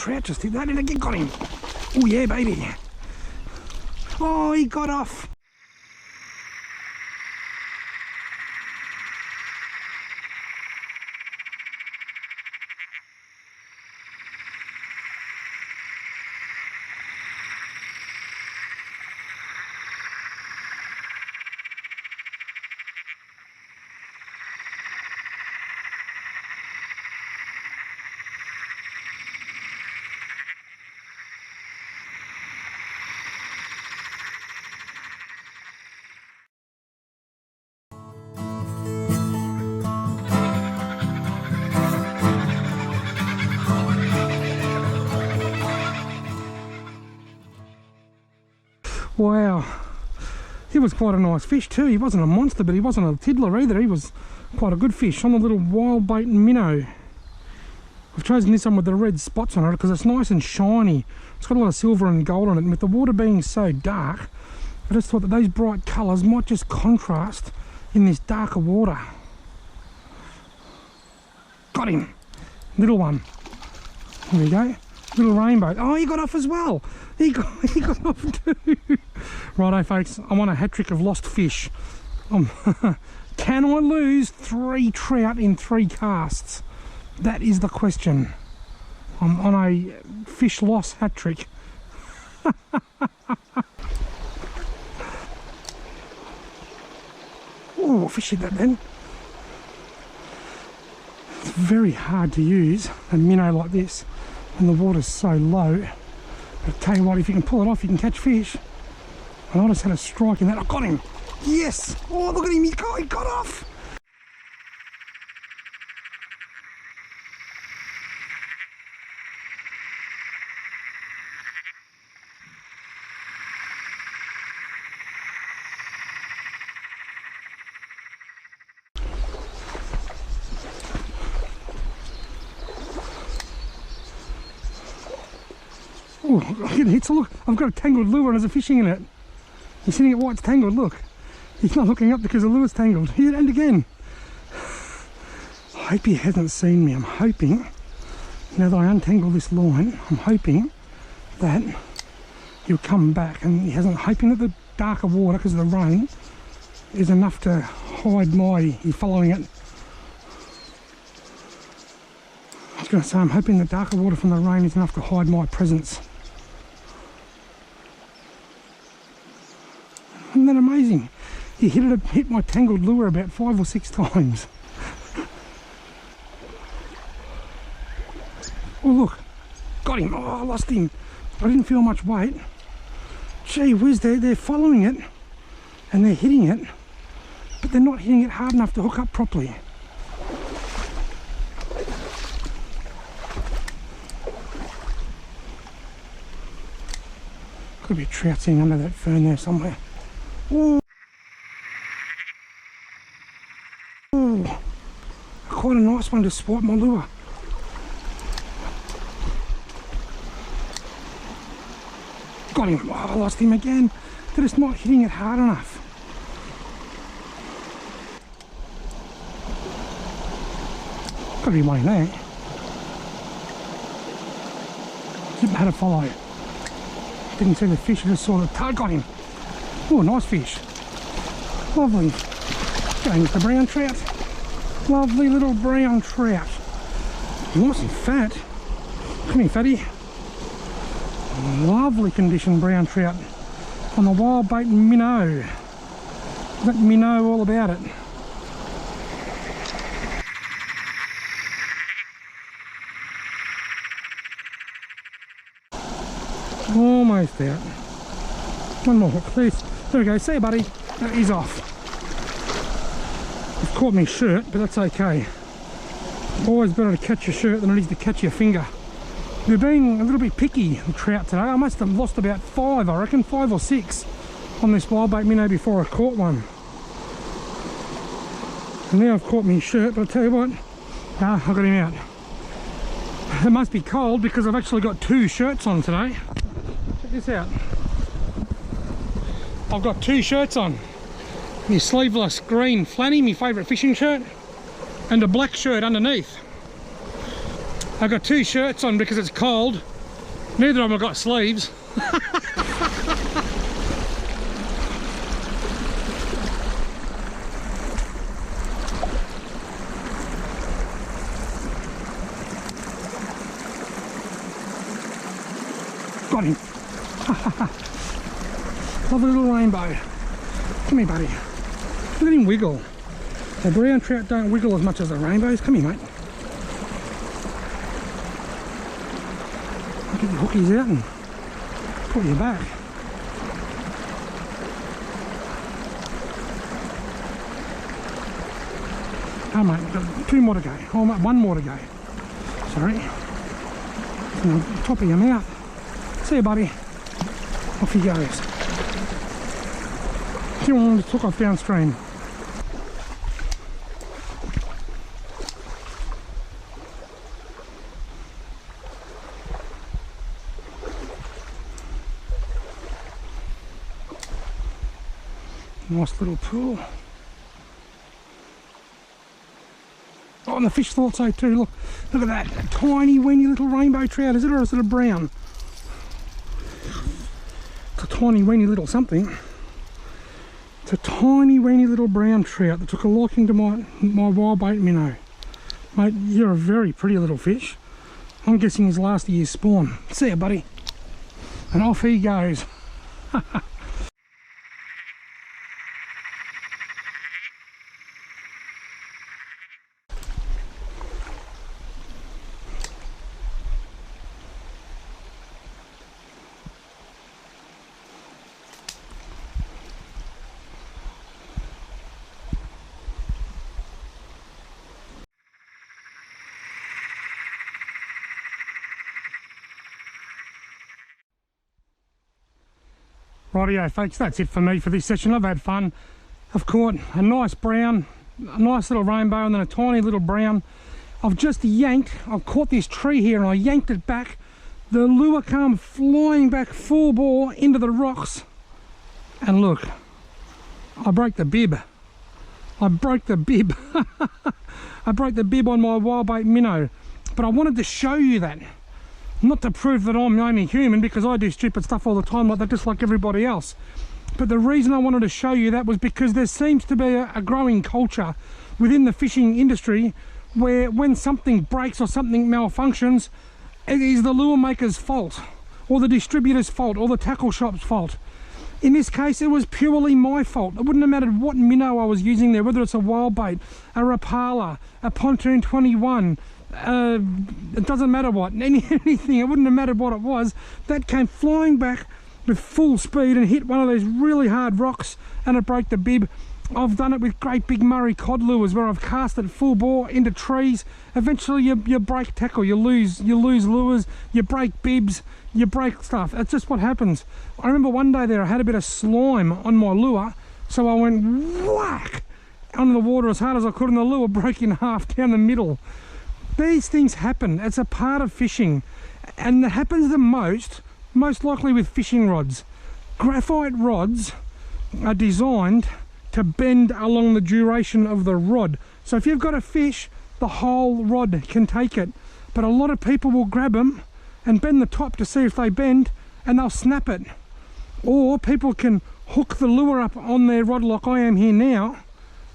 trout just hit that and again got him. Oh yeah, baby. Oh, he got off. Wow, he was quite a nice fish too. He wasn't a monster, but he wasn't a tiddler either. He was quite a good fish on the little Wildbait minnow. I've chosen this one with the red spots on it because it's nice and shiny. It's got a lot of silver and gold on it, and with the water being so dark, I just thought that those bright colours might just contrast in this darker water. Got him! Little one. There we go. Little rainbow. Oh, he got off as well. He got off too. Righto, folks. I'm on a hat trick of lost fish. Can I lose 3 trout in 3 casts? That is the question. I'm on a fish loss hat trick. Oh, fish hit that then. It's very hard to use a minnow like this when the water's so low. But I tell you what, if you can pull it off, you can catch fish. And I just had a strike in that. I got him. Yes. Oh, look at him. He got off. Oh, look, it's a look. I've got a tangled lure and there's a fishing in it. He's sitting at why it's tangled, look. He's not looking up because the lure's tangled. Here and again. I hope he hasn't seen me. I'm hoping, now that I untangle this line, I'm hoping that he'll come back, and he hasn't, hoping that the darker water, because of the rain, is enough to hide he's following it. I was going to say, I'm hoping the darker water from the rain is enough to hide my presence. Isn't that amazing? He hit my tangled lure about 5 or 6 times. Oh look, got him. Oh, I lost him. I didn't feel much weight. Gee whiz, they're following it and they're hitting it, but they're not hitting it hard enough to hook up properly. Could be a trout sitting under that fern there somewhere. Ooh. Ooh. Quite a nice one to swipe my lure. Got him. Oh, I lost him again. They're just not hitting it hard enough. Got to be one in there. Didn't have to follow. Didn't see the fish, I just saw the tug. Got him. Oh, nice fish. Lovely. Going with the brown trout. Lovely little brown trout. Nice and fat. Come here, fatty. Lovely condition brown trout on the Wildbait minnow. Let me know all about it. Almost out. One more hook, please. There we go. See you, buddy. He's off. I've caught my shirt, but that's okay. Always better to catch your shirt than it is to catch your finger. We're being a little bit picky with trout today. I must have lost about 5, I reckon, 5 or 6 on this Wildbait minnow before I caught one. And now I've caught my shirt, but I'll tell you what, I got him out. It must be cold because I've actually got 2 shirts on today. Check this out. I've got 2 shirts on. My sleeveless green flanny, my favourite fishing shirt, and a black shirt underneath. I've got 2 shirts on because it's cold, Neither of them have got sleeves. Got him. Lovely little rainbow. Come here, buddy. Look at him wiggle. The brown trout don't wiggle as much as the rainbows. Come here, mate. Get your hookies out and put you back. Oh, mate, got 2 more to go. Oh, mate, 1 more to go. Sorry. On the top of your mouth. See you, buddy. Off he goes. Still took off downstream. Nice little pool. Oh, and the fish thought so too. Look at that. A tiny, weeny little rainbow trout. Is it, or is it a brown? It's a tiny, weeny little something. It's a tiny, weeny little brown trout that took a liking to my Wildbait minnow. Mate, you're a very pretty little fish. I'm guessing his last year's spawn. See ya, buddy. And off he goes. Rightio folks, that's it for me for this session. I've had fun. I've caught a nice brown, a nice little rainbow, and then a tiny little brown. I've caught this tree here and I yanked it back. The lure came flying back full bore into the rocks. And look, I broke the bib. I broke the bib. I broke the bib on my Wildbait minnow. But I wanted to show you that. Not to prove that I'm only human, because I do stupid stuff all the time like that, just like everybody else. But the reason I wanted to show you that was because there seems to be a growing culture within the fishing industry where when something breaks or something malfunctions, it is the lure maker's fault, or the distributor's fault, or the tackle shop's fault. In this case, it was purely my fault. It wouldn't have mattered what minnow I was using there, whether it's a Wildbait, a Rapala, a Pontoon 21, it doesn't matter what, anything, it wouldn't have mattered what it was. That came flying back with full speed and hit one of those really hard rocks, and it broke the bib. I've done it with great big Murray cod lures where I've cast it full bore into trees. Eventually you break tackle, you lose lures, you break bibs, you break stuff. That's just what happens. I remember one day there I had a bit of slime on my lure, so I went whack onto the water as hard as I could, and the lure broke in half down the middle. These things happen. It's a part of fishing, and it happens the most likely with fishing rods. Graphite rods are designed to bend along the duration of the rod. So if you've got a fish, the whole rod can take it. But a lot of people will grab them and bend the top to see if they bend, and they'll snap it. Or people can hook the lure up on their rod like I am here now,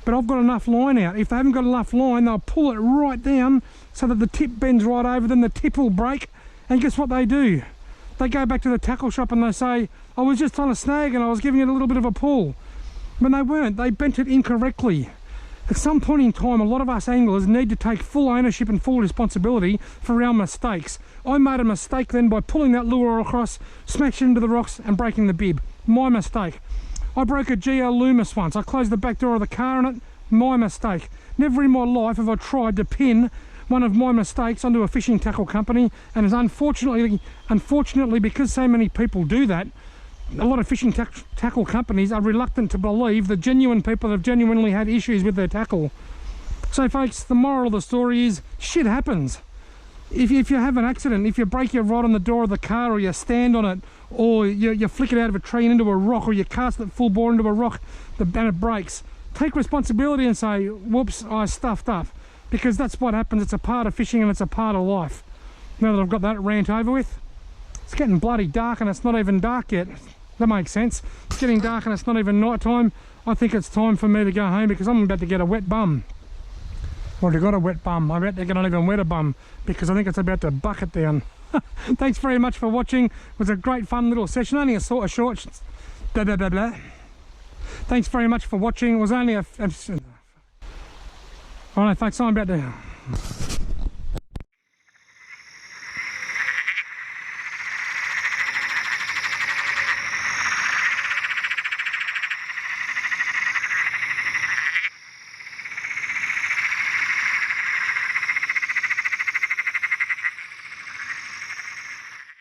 but I've got enough line out. If they haven't got enough line, they'll pull it right down so that the tip bends right over, then the tip will break, and guess what they do? They go back to the tackle shop and they say, I was just on a snag and I was giving it a little bit of a pull. When they weren't, they bent it incorrectly. At some point in time, a lot of us anglers need to take full ownership and full responsibility for our mistakes. I made a mistake then by pulling that lure across, smashing into the rocks and breaking the bib. My mistake. I broke a GL Loomis once. I closed the back door of the car on it. My mistake. Never in my life have I tried to pin one of my mistakes onto a fishing tackle company, and as unfortunately, because so many people do that, a lot of fishing tackle companies are reluctant to believe the genuine people that have genuinely had issues with their tackle. So folks, the moral of the story is shit happens. If you have an accident, if you break your rod on the door of the car, or you stand on it, or you flick it out of a tree and into a rock, or you cast it full bore into a rock and it breaks, take responsibility and say, whoops, I stuffed up. Because that's what happens. It's a part of fishing and it's a part of life. Now that I've got that rant over with, It's getting bloody dark and it's not even dark yet. That makes sense. It's getting dark and it's not even night time. I think it's time for me to go home because I'm about to get a wet bum. Already got a wet bum. I'm about to get an even wetter bum because I think it's about to bucket down. Thanks very much for watching. It was a great fun little session. Only a sort of short blah blah blah blah. Thanks very much for watching. It was only a... Alright folks, I'm about to...